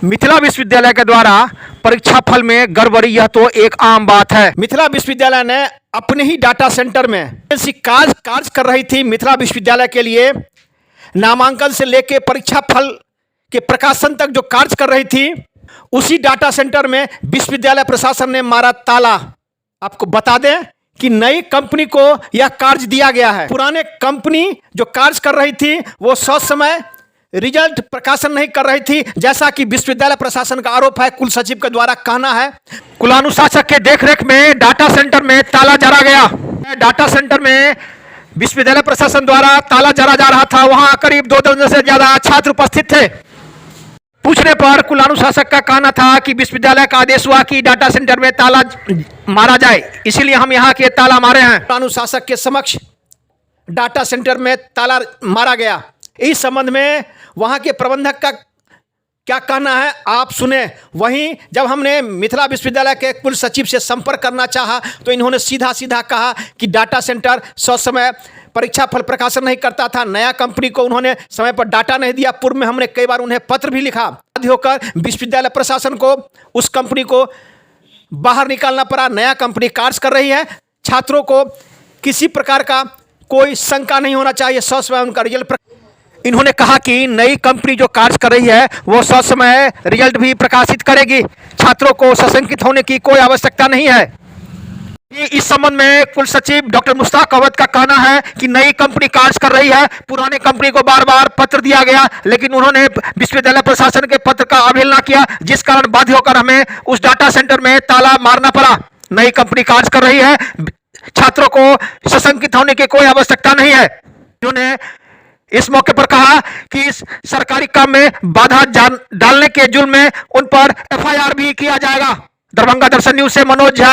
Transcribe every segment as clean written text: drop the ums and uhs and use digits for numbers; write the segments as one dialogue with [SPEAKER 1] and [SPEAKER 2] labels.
[SPEAKER 1] मिथिला विश्वविद्यालय के द्वारा परीक्षा फल में गड़बड़ी, यह तो एक आम बात है। मिथिला विश्वविद्यालय ने अपने ही डाटा सेंटर में ऐसी कार्य कर रही थी। मिथिला विश्वविद्यालय के लिए नामांकन से लेकर परीक्षा फल के प्रकाशन तक जो कार्य कर रही थी, उसी डाटा सेंटर में विश्वविद्यालय प्रशासन ने मारा ताला। आपको बता दें कि नई कंपनी को यह कार्य दिया गया है। पुराने कंपनी जो कार्य कर रही थी वो समय रिजल्ट प्रकाशन नहीं कर रही थी, जैसा कि विश्वविद्यालय प्रशासन का आरोप है। कुल सचिव के द्वारा कहना है कुलानुशासक के देखरेख में डाटा सेंटर में ताला जड़ा गया। डाटा सेंटर में विश्वविद्यालय प्रशासन द्वारा ताला जड़ा जा रहा था। वहां करीब 2 दर्जन से ज्यादा छात्र उपस्थित थे। पूछने पर कुलानुशासक का कहना था कि विश्वविद्यालय का आदेश हुआ कि डाटा सेंटर में ताला मारा जाए, इसीलिए हम यहाँ के ताला मारे हैं। कुलानुशासक के समक्ष डाटा सेंटर में ताला मारा गया। इस संबंध में वहां के प्रबंधक का क्या कहना है आप सुने। वहीं जब हमने मिथिला विश्वविद्यालय के कुल सचिव से संपर्क करना चाहा तो इन्होंने सीधा सीधा कहा कि डाटा सेंटर समय परीक्षा फल प्रकाशन नहीं करता था। नया कंपनी को उन्होंने समय पर डाटा नहीं दिया। पूर्व में हमने कई बार उन्हें पत्र भी लिखा। बाध्य होकर विश्वविद्यालय प्रशासन को उस कंपनी को बाहर निकालना पड़ा। नया कंपनी कार्य कर रही है। छात्रों को किसी प्रकार का कोई शंका नहीं होना चाहिए। समय उनका रिजल्ट इन्होंने कहा कि नई कंपनी जो कार्य कर रही है वो समय रिजल्ट भी प्रकाशित करेगी। छात्रों को सशंकित होने की कोई आवश्यकता नहीं है। इस संबंध में कुल सचिव डॉक्टर मुश्ताक अवध का कहना है कि नई कंपनी कार्य कर रही है। पुराने कंपनी को बार बार पत्र दिया गया, लेकिन उन्होंने विश्वविद्यालय प्रशासन के पत्र का अवहेलना किया, जिस कारण बाध्य होकर हमें उस डाटा सेंटर में ताला मारना पड़ा। नई कंपनी कार्य कर रही है। छात्रों को सशंकित होने की कोई आवश्यकता नहीं है। उन्होंने इस मौके पर कहा कि इस सरकारी काम में बाधा डालने के जुर्म में उन पर FIR भी किया जाएगा। दरभंगा दर्शन न्यूज से मनोज झा।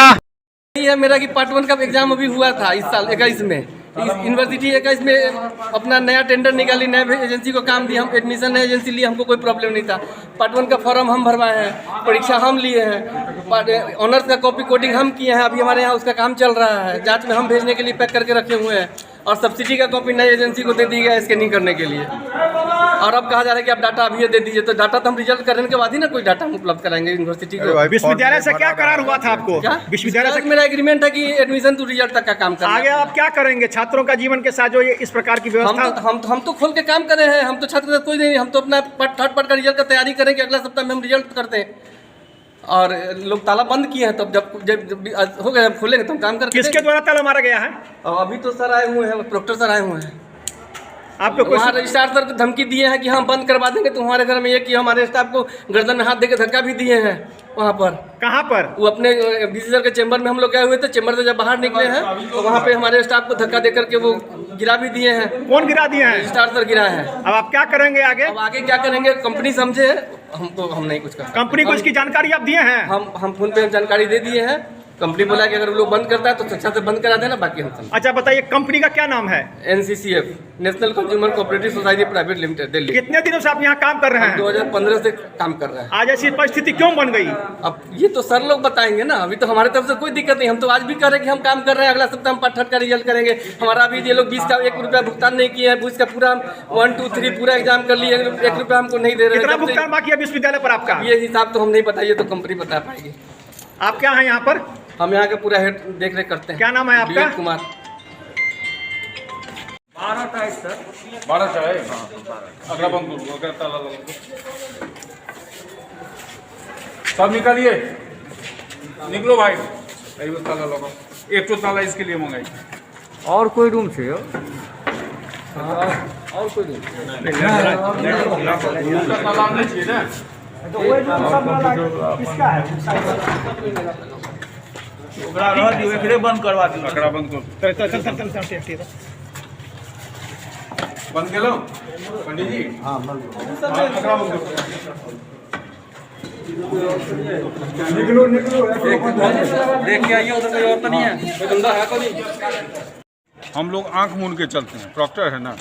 [SPEAKER 2] यही है मेरा कि पार्ट 1 का एग्जाम अभी हुआ था इस साल 21 में। यूनिवर्सिटी 21 में अपना नया टेंडर निकाली, नए एजेंसी को काम दिया, हम एडमिशन नए एजेंसी लिए, हमको कोई प्रॉब्लम नहीं था। पार्ट 1 का फॉर्म हम भरवाए हैं, परीक्षा हम लिए हैं, ऑनर्स का कॉपी कोडिंग हम किए हैं। अभी हमारे यहाँ उसका काम चल रहा है। जांच में हम भेजने के लिए पैक करके रखे हुए हैं, और सब्सिडी का कॉपी नई एजेंसी को दे दी गया स्कैनिंग करने के लिए। और अब कहा जा रहा है कि आप डाटा अभी दे दीजिए, तो डाटा तो हम रिजल्ट करने के बाद ही ना कोई डाटा हम उपलब्ध कराएंगे यूनिवर्सिटी को।
[SPEAKER 1] विश्वविद्यालय से क्या करार हुआ था आपको?
[SPEAKER 2] क्या
[SPEAKER 1] विश्वविद्यालय से
[SPEAKER 2] मेरा एग्रीमेंट है कि एडमिशन टू रिजल्ट तक का काम करना।
[SPEAKER 1] आगे आप क्या करेंगे छात्रों का जीवन के साथ जो ये इस प्रकार की व्यवस्था?
[SPEAKER 2] हम तो खोल के काम कर रहे हैं। हम तो छात्र कोई नहीं, हम तो अपना थर्ड पार्ट का रिजल्ट का तैयारी करेंगे। अगला सप्ताह में हम रिजल्ट करते हैं। और लोग ताला बंद किए हैं, तब जब हो गए खोलेंगे तो हम काम करके।
[SPEAKER 1] किसके द्वारा ताला मारा गया है?
[SPEAKER 2] अभी तो सर आए हुए हैं, प्रोक्टर सर आए हुए हैं।
[SPEAKER 1] आपको
[SPEAKER 2] वहाँ रजिस्ट्रार सर को धमकी दिए हैं कि हम बंद करवा देंगे तुम्हारे घर में। ये कि हमारे स्टाफ को गर्दन में हाथ देकर धक्का भी दिए हैं। वहाँ पर
[SPEAKER 1] कहाँ पर?
[SPEAKER 2] वो अपने डीसी सर के चैम्बर में हम लोग गए हुए थे। चैम्बर से जब बाहर निकले हैं तो वहाँ पे हमारे स्टाफ को धक्का देकर के वो गिरा भी दिए हैं।
[SPEAKER 1] कौन गिरा दिए हैं?
[SPEAKER 2] रजिस्ट्रार सर गिरा है।
[SPEAKER 1] अब आप क्या करेंगे आगे?
[SPEAKER 2] अब आगे क्या करेंगे कंपनी समझे, हम नहीं कुछ कर सकते।
[SPEAKER 1] कंपनी को इसकी जानकारी आप दिए हैं?
[SPEAKER 2] हम फोन पे जानकारी दे दिए हैं। कंपनी बोला कि अगर वो लोग बंद करता है तो अच्छा से बंद करा देना, बाकी हम समझ।
[SPEAKER 1] अच्छा बताइए, कंपनी का क्या नाम है?
[SPEAKER 2] NCCF, national consumer cooperative society private limited, Delhi.
[SPEAKER 1] कितने दिनों से आप यहाँ काम कर रहे हैं?
[SPEAKER 2] 2015 से काम कर रहे हैं।
[SPEAKER 1] आज ऐसी परिस्थिति क्यों बन गई?
[SPEAKER 2] अब ये तो सर लोग बताएंगे ना। अभी तो हमारे तरफ से कोई दिक्कत नहीं। हम तो आज भी कह रहे हैं कि हम काम कर रहे हैं। अगला सप्ताह हम पार्ट 3 का रिजल्ट करेंगे। हमारा अभी ये लोग 20 का 1 रुपया भुगतान नहीं किया है। 20 का पूरा 1 2 3 पूरा एग्जाम कर लिए, 1 रुपया हमको नहीं दे रहे।
[SPEAKER 1] कितना भुगतान बाकी है विश्वविद्यालय पर आपका?
[SPEAKER 2] ये हिसाब तो हम नहीं बताइए, तो कंपनी बता पाएगी।
[SPEAKER 1] आप क्या है यहाँ पर?
[SPEAKER 2] हम यहाँ के पूरा हेड देख रेख करते हैं।
[SPEAKER 1] क्या नाम है आपका?
[SPEAKER 2] विवेक कुमार।
[SPEAKER 3] 12 का है सर। 12 का है। हाँ, अगला बंद करो, अगला ताला लगा सब निकालिए। निकलो भाई, ताला लगाओ। एक तो ताला इसके लिए मंगाई।
[SPEAKER 4] और कोई रूम से हो?
[SPEAKER 2] और कोई नहीं।
[SPEAKER 3] ताला नहीं चाहिए ना?
[SPEAKER 1] तो वही जो सब वाला किसका है?
[SPEAKER 3] बंद करवा दी। अकड़ा बंद करो।
[SPEAKER 1] चल
[SPEAKER 3] बंद कर लो पंडित जी। हाँ अकड़ा बंद करो।
[SPEAKER 1] निकलो निकलो।
[SPEAKER 2] देख के आइए, उधर कोई और तो नहीं है, कोई धंधा है तो नहीं।
[SPEAKER 3] हम लोग आंख मूंद के चलते हैं। प्रॉक्टर है ना,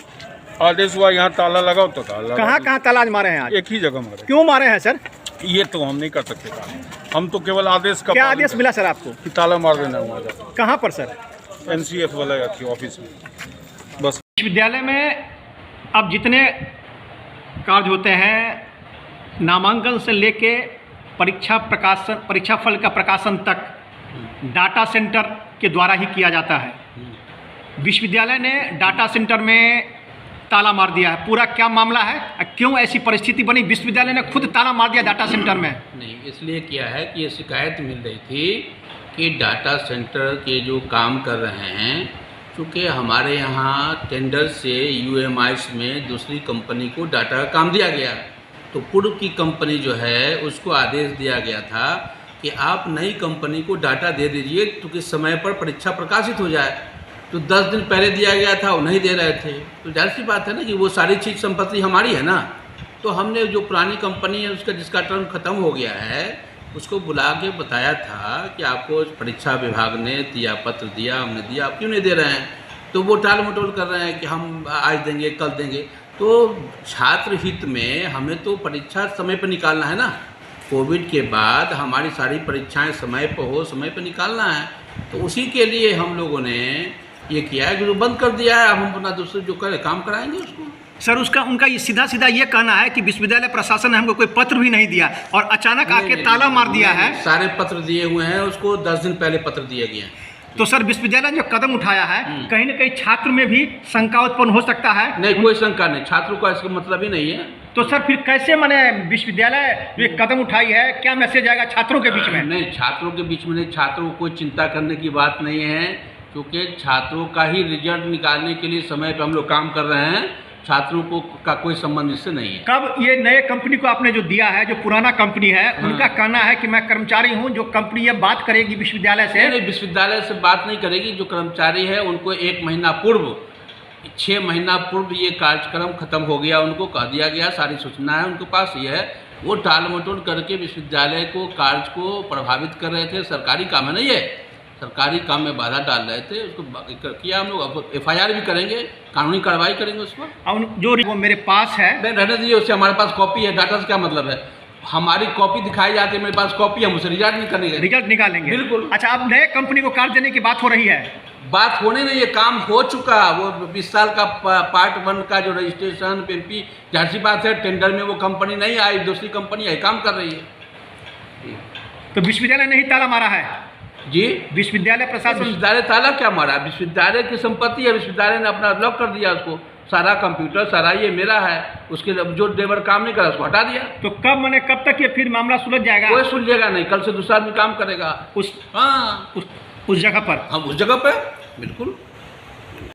[SPEAKER 3] आदेश हुआ यहाँ ताला लगाओ तो ताला।
[SPEAKER 1] कहाँ ताला मारे हैं आज?
[SPEAKER 3] एक ही जगह मारे।
[SPEAKER 1] क्यों मारे हैं सर?
[SPEAKER 3] ये तो हम नहीं कर सकते काम। हम तो केवल आदेश का।
[SPEAKER 1] क्या आदेश मिला सर आपको?
[SPEAKER 3] कि ताला मार देना हुआ जाता।
[SPEAKER 1] कहाँ पर सर?
[SPEAKER 3] NCF वाला ऑफिस में। बस
[SPEAKER 1] विश्वविद्यालय में अब जितने कार्य होते हैं नामांकन से लेके परीक्षा फल का प्रकाशन तक डाटा सेंटर के द्वारा ही किया जाता है। विश्वविद्यालय ने डाटा सेंटर में ताला मार दिया है, पूरा क्या मामला है, क्यों ऐसी परिस्थिति बनी? विश्वविद्यालय ने खुद ताला मार दिया डाटा सेंटर में।
[SPEAKER 5] नहीं, इसलिए किया है कि ये शिकायत मिल रही थी कि डाटा सेंटर के जो काम कर रहे हैं, चूँकि हमारे यहाँ टेंडर से यूएमआईस में दूसरी कंपनी को डाटा का काम दिया गया, तो पूर्व की कंपनी जो है उसको आदेश दिया गया था कि आप नई कंपनी को डाटा दे दीजिए तो कि समय पर परीक्षा प्रकाशित हो जाए। तो 10 दिन पहले दिया गया था, वो नहीं दे रहे थे, तो जाहिर सी बात है ना कि वो सारी चीज़ संपत्ति हमारी है ना। तो हमने जो पुरानी कंपनी है उसका जिसका टर्म ख़त्म हो गया है उसको बुला के बताया था कि आपको परीक्षा विभाग ने दिया पत्र दिया, हमने दिया, आप क्यों नहीं दे रहे हैं? तो वो टाल मटोल कर रहे हैं कि हम आज देंगे कल देंगे। तो छात्र हित में हमें तो परीक्षा समय पर निकालना है ना। कोविड के बाद हमारी सारी परीक्षाएं समय पर हो, समय पर निकालना है। तो उसी के लिए हम लोगों ने ये किया है कि जो बंद कर दिया है, अब हम अपना दूसरे जो करे काम कराएंगे उसको।
[SPEAKER 1] सर उनका ये सीधा ये कहना है कि विश्वविद्यालय प्रशासन ने हमको कोई पत्र भी नहीं दिया और अचानक आके ताला मार दिया है।
[SPEAKER 5] सारे पत्र दिए हुए हैं, उसको 10 दिन पहले पत्र दिए गए हैं।
[SPEAKER 1] तो सर विश्वविद्यालय ने जो कदम उठाया है, कहीं न कहीं छात्र में भी शंका उत्पन्न हो सकता है।
[SPEAKER 5] नहीं, कोई शंका नहीं, छात्रों का इसका मतलब ही नहीं है।
[SPEAKER 1] तो सर फिर कैसे माने विश्वविद्यालय जो कदम उठाई है, क्या मैसेज आएगा छात्रों के बीच में?
[SPEAKER 5] नहीं, छात्रों के बीच में नहीं, छात्रों को कोई चिंता करने की बात नहीं है, क्योंकि छात्रों का ही रिजल्ट निकालने के लिए समय पर हम लोग काम कर रहे हैं। छात्रों को का कोई संबंध इससे नहीं है।
[SPEAKER 1] कब ये नए कंपनी को आपने जो दिया है, जो पुराना कंपनी है, उनका कहना है कि मैं कर्मचारी हूं, जो कंपनी ये बात करेगी विश्वविद्यालय से?
[SPEAKER 5] नहीं, विश्वविद्यालय से बात नहीं करेगी। जो कर्मचारी है उनको 1 महीना पूर्व, 6 महीना पूर्व ये कार्यक्रम खत्म हो गया, उनको कह दिया गया, सारी सूचना है उनके पास। ये है वो टाल मटोल करके विश्वविद्यालय को कार्य को प्रभावित कर रहे थे। सरकारी काम है ना, ये सरकारी काम में बाधा डाल रहे थे, उसको किया हम लोग। अब FIR भी करेंगे, कानूनी कार्रवाई करेंगे उस पर।
[SPEAKER 1] अब जो वो मेरे पास है,
[SPEAKER 5] रहने दीजिए, उससे हमारे पास कॉपी है, डाटा से क्या मतलब है? हमारी कॉपी दिखाई जाती है, मेरे पास कॉपी है, हम उसे रिजल्ट नहीं करेंगे,
[SPEAKER 1] रिजल्ट निकालेंगे।
[SPEAKER 5] बिल्कुल।
[SPEAKER 1] अच्छा, अब नए कंपनी को कार्य देने की बात हो रही है?
[SPEAKER 5] बात होने नहीं, ये काम हो चुका। वो 20 साल का पार्ट 1 का जो रजिस्ट्रेशन PMP, जाहिर सी बात है टेंडर में वो कंपनी नहीं आई, दूसरी कंपनी आई, काम कर रही है।
[SPEAKER 1] तो विश्वविद्यालय ने ही ताला मारा है
[SPEAKER 5] जी?
[SPEAKER 1] विश्वविद्यालय प्रशासन?
[SPEAKER 5] विश्वविद्यालय ताला क्या मारा? विश्वविद्यालय की संपत्ति है, विश्वविद्यालय ने अपना लॉक कर दिया उसको। सारा कंप्यूटर सारा ये मेरा है, उसके जो लेबर काम नहीं करा उसको हटा दिया।
[SPEAKER 1] तो कब तक ये फिर मामला सुलझ जाएगा?
[SPEAKER 5] कोई सुलझेगा नहीं, कल से दूसरा आदमी काम करेगा
[SPEAKER 1] उस जगह पर?
[SPEAKER 5] हम उस जगह पे बिल्कुल।